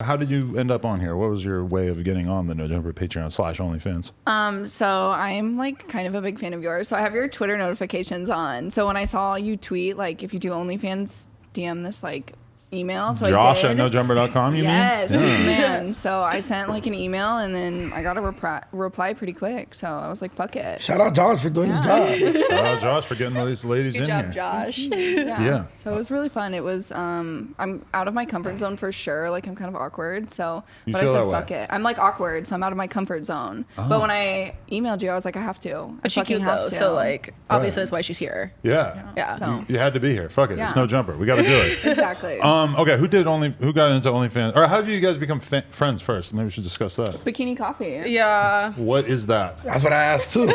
How did you end up on here? What was your way of getting on the No Jumper Patreon/OnlyFans? So I'm like kind of a big fan of yours. So I have your Twitter notifications on. So when I saw you tweet, like if you do OnlyFans, DM this like email. So Josh I did. at nojumper.com, you yes, mean? he's the man. So I sent like an email and then I got a reply pretty quick. So I was like, fuck it. Shout out Josh for doing his job. Shout out Josh for getting these ladies Good in job, here. Josh. Yeah. So it was really fun. It was I'm out of my comfort zone for sure. Like I'm kind of awkward. So You but I feel said that way? fuck it. I'm like awkward, so I'm out of my comfort zone. But when I emailed you, I was like, I have to. But she cute though, so like obviously that's why she's here. Yeah. Yeah. So You had to be here. Fuck it. It's Yeah. No Jumper. We got to do it. exactly. Okay, who got into OnlyFans? Or how did you guys become friends first? Maybe we should discuss that. Bikini coffee. Yeah. What is that? That's what I asked too.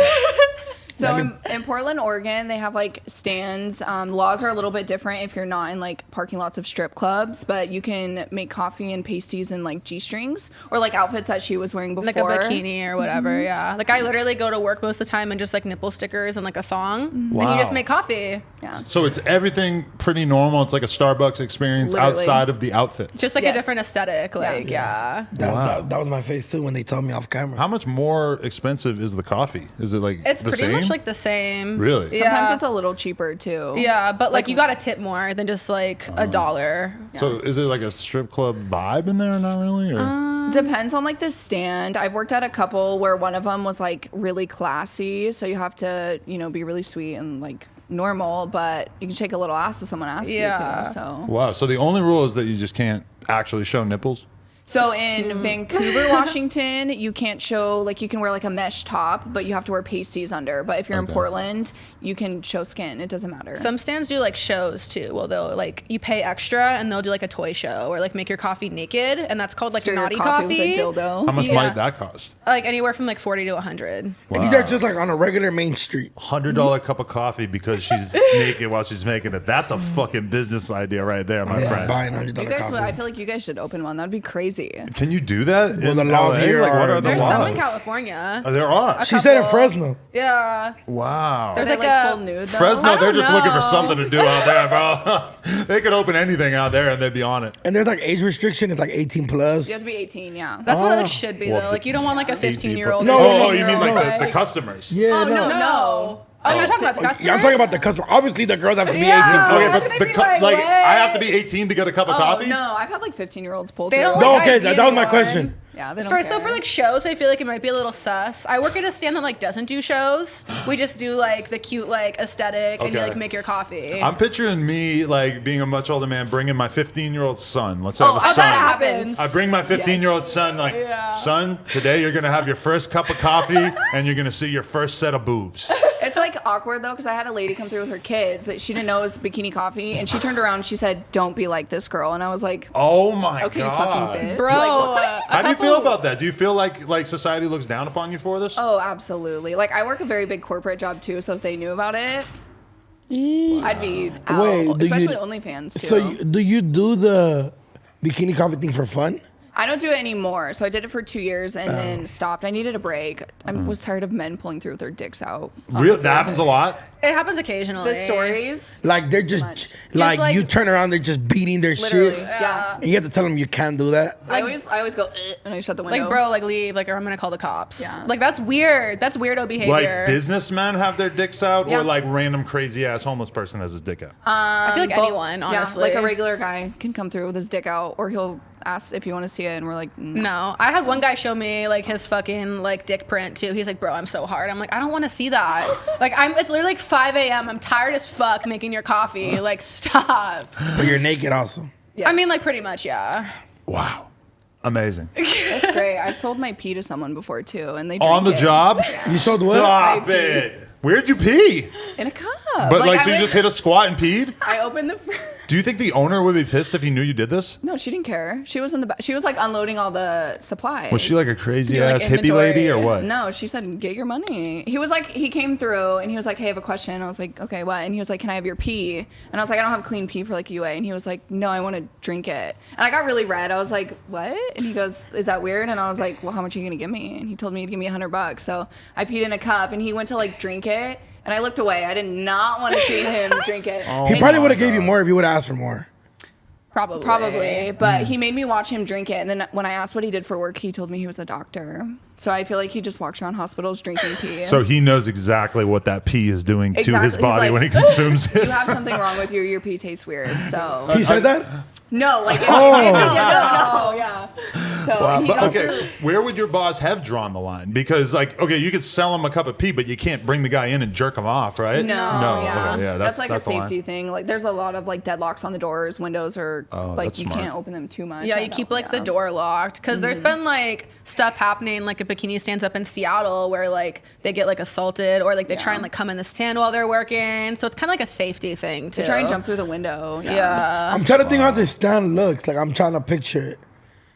So in Portland, Oregon, they have like stands. Laws are a little bit different if you're not in like parking lots of strip clubs, but you can make coffee and pasties and like G-strings or like outfits that she was wearing before. Like a bikini or whatever, yeah. Like I literally go to work most of the time and just like nipple stickers and like a thong. And you just make coffee. Yeah. So it's everything pretty normal. It's like a Starbucks experience Literally. outside of the outfit. Just like a Yes. different aesthetic. Like, yeah. That was my face too when they told me off camera. How much more expensive is the coffee? Is it like It's the pretty same? much like the same. Really? Yeah. Sometimes it's a little cheaper too. Yeah, but like you gotta tip more than just like $1. So is it like a strip club vibe in there? Not really? Or? Depends on like the stand. I've worked at a couple where one of them was like really classy, so you have to, you know, be really sweet and like normal, but you can shake a little ass if someone asks you to. So Wow. So the only rule is that you just can't actually show nipples? So in Vancouver, Washington, you can't show, like you can wear like a mesh top, but you have to wear pasties under. But if you're in Portland, you can show skin. It doesn't matter. Some stands do like shows too. Well, they'll like you pay extra and they'll do like a toy show or like make your coffee naked, and that's called like Stir your naughty coffee coffee. with a dildo. How much Yeah. might that cost? Like anywhere from like 40 to 100. And these are just like on a regular main street. $100 cup of coffee because she's naked while she's making it. That's a fucking business idea right there, my friend. Buying $100 You guys, coffee. I feel like you guys should open one. That'd be crazy. Can you do that? Well, the in laws LA? here Like, what are are the There's laws. some in California. Oh, there are. She said in couple. Fresno. Yeah. Wow. There's Are they like like a- full nude though? Fresno, I they're don't just looking for know. something to do out there, bro. They could open anything out there and they'd be on it. And there's like age restriction. It's like 18 plus. You have to be 18, yeah. That's what it like should be Well, though. Like you don't want like a 15-year-old. No, or Oh, no, you mean like 16-year-old, the customers? Yeah, Oh, no. Oh, you're talking about the customers? Yeah, I'm talking about the customer. Obviously, the girls have to be Yeah. 18 plus. Okay, I was but gonna the be like, like what? I have to be 18 to get a cup of Oh, coffee? no. I've had like 15-year-olds pull They through. don't No, like okay, ID that was my anymore. question. Yeah, they don't So care. for like shows, I feel like it might be a little sus. I work at a stand that like doesn't do shows. We just do like the cute like aesthetic and you Okay. like make your coffee. I'm picturing me like being a much older man bringing my 15-year-old son. Let's say I Oh, have a I son. bet it happens. I bring my 15-year-old son, like, son, today you're gonna have your first cup of coffee and you're gonna see your first set of boobs. It's like awkward though, because I had a lady come through with her kids that she didn't know was Bikini Coffee, and she turned around and she said, "Don't be like this girl," and I was like, Oh my "Okay, god. fucking bitch." Bro, Like, what? How do you feel about that? Do you feel like society looks down upon you for this? Oh, absolutely. Like I work a very big corporate job too, so if they knew about it, I'd be out. Wait, do you- Especially OnlyFans too. So, do you do the bikini coffee thing for fun? I don't do it anymore. So I did it for 2 years and then stopped. I needed a break. I was tired of men pulling through with their dicks out. Real, honestly. that happens a lot. it happens occasionally. The stories. Like they're just much. like, like- you turn around, they're just beating their Literally. shit, Yeah. and you have to tell them you can't do that. I always go and I shut the window. Like, bro, like leave, like, or I'm gonna call the cops. Yeah. Like that's weird. That's weirdo behavior. Like businessmen have their dicks out, Yeah. or like random crazy ass homeless person has his dick out. I feel like both. anyone, honestly. Yeah, like a regular guy can come through with his dick out, or he'll ask if you want to see it, and we're like, no. No, I had one guy show me like his fucking like dick print too. He's like, bro, I'm so hard. I'm like, I don't want to see that. Like, it's literally like 5 a.m. I'm tired as fuck making your coffee. Like, stop. But you're naked also. Yes. I mean, like, pretty much, yeah. Wow, amazing. It's great. I've sold my pee to someone before too, and they drink On the it job. You sold what? Stop I peed. it. Where'd you pee? in a cup. But like, I so you went- just hit a squat and peed? I opened the. Do you think the owner would be pissed if he knew you did this? No, she didn't care. She was in the back. She was like unloading all the supplies. Was she like a crazy Doing, like, ass hippie lady or inventory. what? No, she said, get your money. He was like, he came through and he was like, hey, I have a question. I was like, okay, what? And he was like, can I have your pee? And I was like, I don't have clean pee for like UA. And he was like, no, I want to drink it. And I got really red. I was like, what? And he goes, is that weird? And I was like, well, how much are you going to give me? And he told me he'd give me $100. So I peed in a cup and he went to like drink it. And I looked away. I did not want to see him drink it. Oh He my probably would have gave you God. more if you would have asked for more. Probably, but he made me watch him drink it. And then when I asked what he did for work, he told me he was a doctor. So I feel like he just walks around hospitals drinking pee. So he knows exactly what that pee is doing to his Exactly. He's body like, when he consumes it. You have something wrong with you. Your pee tastes weird. So He said that? no, like Oh. yeah. So Wow, he but goes okay, through. where would your boss have drawn the line? Because, like, okay, you could sell him a cup of pee, but you can't bring the guy in and jerk him off, right? No, okay, yeah, that's like a the line. safety thing. Like, there's a lot of like deadlocks on the doors, windows are like that's you smart. can't open them too much. Yeah, I you know, keep like the yeah. door locked because there's been like stuff happening like a Bikini stands up in Seattle where like they get like assaulted or like they try and like come in the stand while they're working. So it's kind of like a safety thing too. They try and jump through the window. Yeah. I'm trying to think how this stand looks. Like I'm trying to picture it.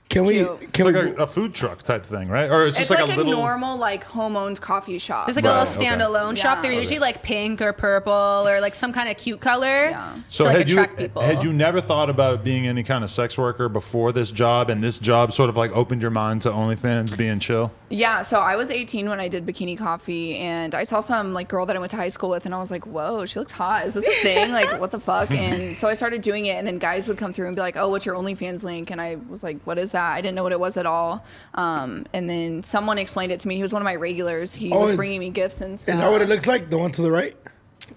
Can we? cute. It's Can like we? a food truck type thing, right? Or it's just It's like, like a little. normal like home-owned coffee shop. It's like Right, a little okay. standalone shop. They're Yeah. usually like pink or purple or like some kind of cute color. Yeah. So to, like, had you attract people. had you never thought about being any kind of sex worker before this job, and this job sort of like opened your mind to OnlyFans being chill? Yeah, so I was 18 when I did Bikini Coffee, and I saw some like girl that I went to high school with, and I was like, "Whoa, she looks hot. Is this a thing? Like, what the fuck?" And so I started doing it, and then guys would come through and be like, "Oh, what's your OnlyFans link?" And I was like, "What is that?" I didn't know what it was at all. And then someone explained it to me. He was one of my regulars. He Oh, was it's- bringing me gifts and stuff. Is that what it looks like? The one to the right?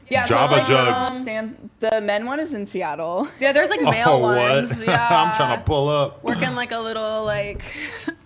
Yeah, Java so it's like, jugs. the men one is in Seattle. Yeah, there's like male ones. Yeah. I'm trying to pull up. Working like a little like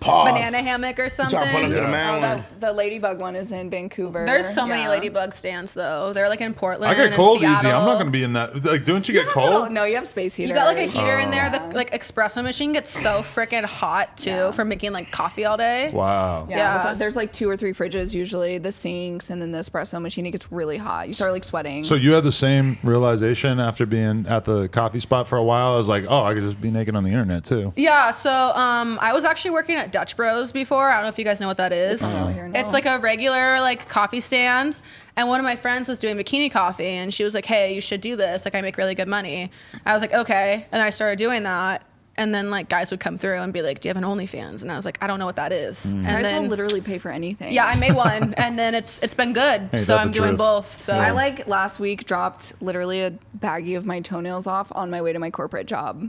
Pause. banana hammock or something. Trying to pull up to the Yeah. man one. The Ladybug one is in Vancouver. There's so many Yeah. ladybug stands though. They're like in Portland. I get and cold easy. I'm Seattle. not going to be in that. Like, don't you get Oh, cold? no, you have space heater. You got like a heater in there. Yeah. The like espresso machine gets so freaking hot too Yeah. from making like coffee all day. Wow. Yeah, Yeah. there's like 2 or 3 fridges usually, the sinks, and then the espresso machine. It gets really hot. You start like sweating. So you had the same realization after being at the coffee spot for a while? I was like, oh, I could just be naked on the internet too. Yeah, so I was actually working at Dutch Bros before. I don't know if you guys know what that is. Oh, here, no. It's like a regular like coffee stand. And one of my friends was doing Bikini Coffee and she was like, "Hey, you should do this. Like I make really good money." I was like, "Okay." And then I started doing that. And then like guys would come through and be like, "Do you have an OnlyFans?" And I was like, "I don't know what that is." And Guys will then literally pay for anything. yeah, I made one and then it's been good. Ain't So that I'm the doing truth? both. So I like last week dropped literally a baggie of my toenails off on my way to my corporate job.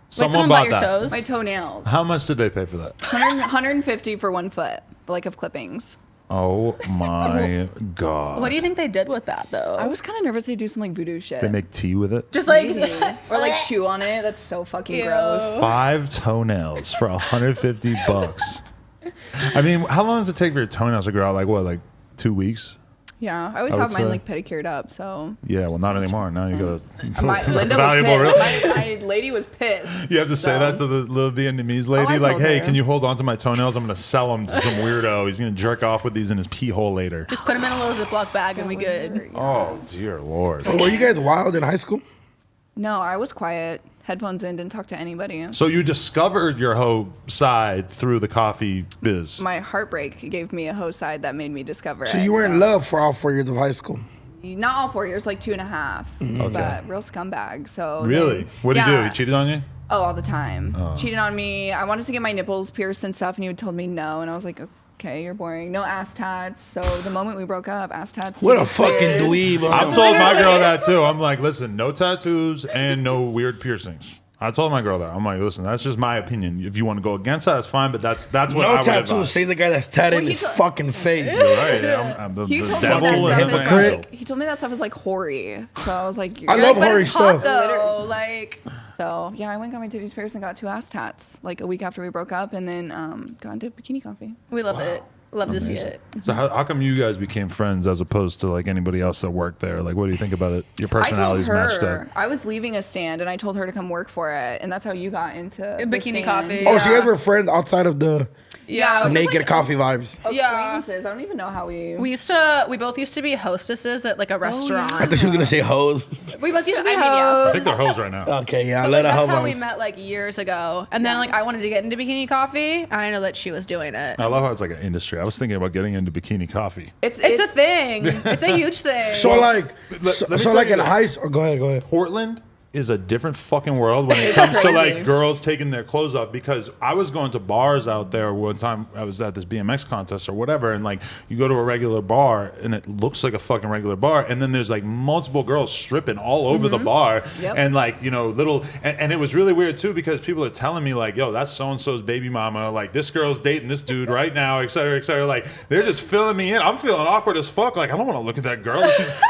Someone bought bought your that. toes? My toenails. How much did they pay for that? 150 for 1 foot, like of clippings. Oh my God. What do you think they did with that though? I was kind of nervous they'd do some like voodoo shit. They make tea with it? just like or like chew on it. That's so fucking Ew. gross. 5 toenails for $150. I mean, how long does it take for your toenails to grow out? Like what, like 2 weeks? Yeah, I always I would have mine say. like pedicured up, so. Yeah, well, not anymore. Now you gotta. My, That's Linda valuable, was really. pissed. My lady was pissed. You have to say So- that to the little Vietnamese lady, I like, told "Hey, her. can you hold on to my toenails? I'm gonna sell them to some weirdo. He's gonna jerk off with these in his pee hole later." just put them in a little Ziploc bag and we good. Oh dear Lord. Were you guys wild in high school? No, I was quiet. Headphones in, didn't talk to anybody. So you discovered your hoe side through the coffee biz. My heartbreak gave me a hoe side that made me discover So it. you were in love for all 4 years of high school. Not all 4 years, like 2.5. Okay. But real scumbag. So Really? then- What did he do? yeah. He cheated on you? Oh, all the time. Cheated on me. I wanted to get my nipples pierced and stuff, and he told me no. And I was like, okay, you're boring. No ass tats. So the moment we broke up, ass tats. What a tickets fucking pierced. dweeb. I've told my girl that too. I'm like, listen, no tattoos and no weird piercings. I told my girl that. I'm like, listen, that's just my opinion. If you want to go against that, that's fine. But that's what I No would tattoos. advise. Say the guy that's tatted in Well, his he told- fucking face. You're right. I'm the He told me devil that and stuff I'm is an hypocrite. angel. he told me that stuff was like hoary. So I was like, I you're love like, hoary It's hot stuff. though. Like So yeah, I went and got my titties pierced and got 2 ass tats like a week after we broke up, and then got into Bikini Coffee. we love it. Love to see it. So how come you guys became friends as opposed to like anybody else that worked there? Like, what do you think about it? Your I told personalities matched her up. I was leaving a stand, and I told her to come work for it, and that's how you got into the Bikini stand. Coffee. Oh, so you Yeah. guys were friends outside of the Yeah, it was just, naked like, coffee vibes. Yeah. acquaintances. I don't even know how we. We both used to be hostesses at like a restaurant. I thought she was gonna say hoes. We both used to be I mean, yeah. I think they're hoes right now. Okay, yeah, But, let like, her that's hoe how we vibes. met like years ago. And then like I wanted to get into Bikini Coffee. And I know that she was doing it. I love how it's like an industry. I was thinking about getting into Bikini Coffee. It's a thing. It's a huge thing. So like, let me so tell like you in this. high school. Go ahead. Portland is a different fucking world when it comes to crazy. like girls taking their clothes off, because I was going to bars out there one time. I was at this BMX contest or whatever, and like you go to a regular bar and it looks like a fucking regular bar, and then there's like multiple girls stripping all over the bar. Yep. And like, you know, little, and it was really weird too, because people are telling me like, yo, that's so-and-so's baby mama, like this girl's dating this dude right now, et cetera, et cetera. Like they're just filling me in. I'm feeling awkward as fuck. Like I don't want to look at that girl.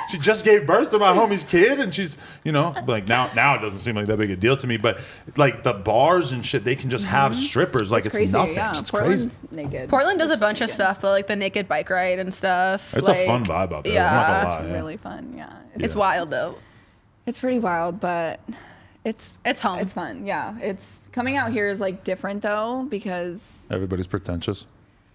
She just gave birth to my homie's kid, and she's, you know, like now it doesn't seem like that big a deal to me, but like the bars and shit, they can just have strippers like it's crazy. nothing. Yeah, It's Portland's crazy. naked. Portland does a which is bunch of naked. stuff, like the naked bike ride and stuff. It's like, a fun vibe out there. Yeah. I'm not gonna It's lie, yeah. really fun. Yeah, It's wild though. It's pretty wild, but it's home. It's fun. Yeah, it's coming out here is like different though, because Everybody's pretentious.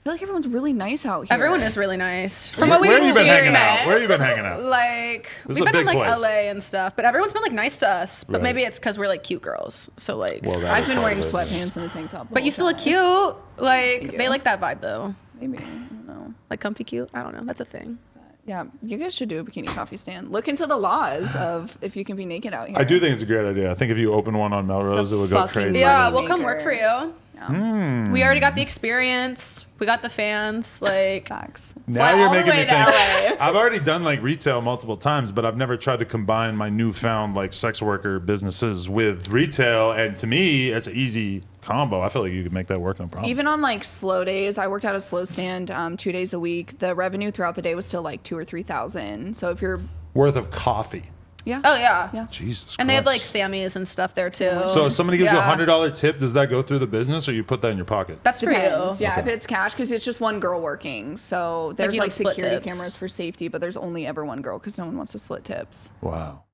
I feel like everyone's really nice out here. Everyone is really nice. From Where what we've have you been hanging out? experienced. Where have you been hanging out? Like This is we've a been in big like place. LA and stuff, but everyone's been like nice to us. But Right. maybe it's because we're like cute girls. So like, Well, that I've is been part wearing of it, yeah. sweatpants and a tank top. the but you whole still look time. cute. Like Thank they you. like that vibe though. Maybe I don't know. Like comfy cute. I don't know. That's a thing. Yeah, you guys should do a bikini coffee stand. Look into the laws of if you can be naked out here. I do think it's a great idea. I think if you open one on Melrose, It's a it would go fucking crazy. Yeah, money we'll come work maker. for you. Yeah. We already got the experience. We got the fans. Like Facts. Now Fly you're all the making me way to think. LA. I've already done like retail multiple times, but I've never tried to combine my newfound like sex worker businesses with retail. And to me, it's an easy combo. I feel like you could make that work no problem. Even on like slow days, I worked at a slow stand 2 days a week. The revenue throughout the day was still like 2,000 or 3,000. So if you're, Worth of coffee. yeah, oh yeah. Yeah. Jesus And they have like Christ. Sammys and stuff there too. So if somebody gives you Yeah. $100 tip, does that go through the business, or you put that in your pocket? That's for you. depends. Yeah, Okay. if it's cash, because it's just one girl working. So there's you like don't split security tips. cameras for safety, but there's only ever one girl because no one wants to split tips. Wow.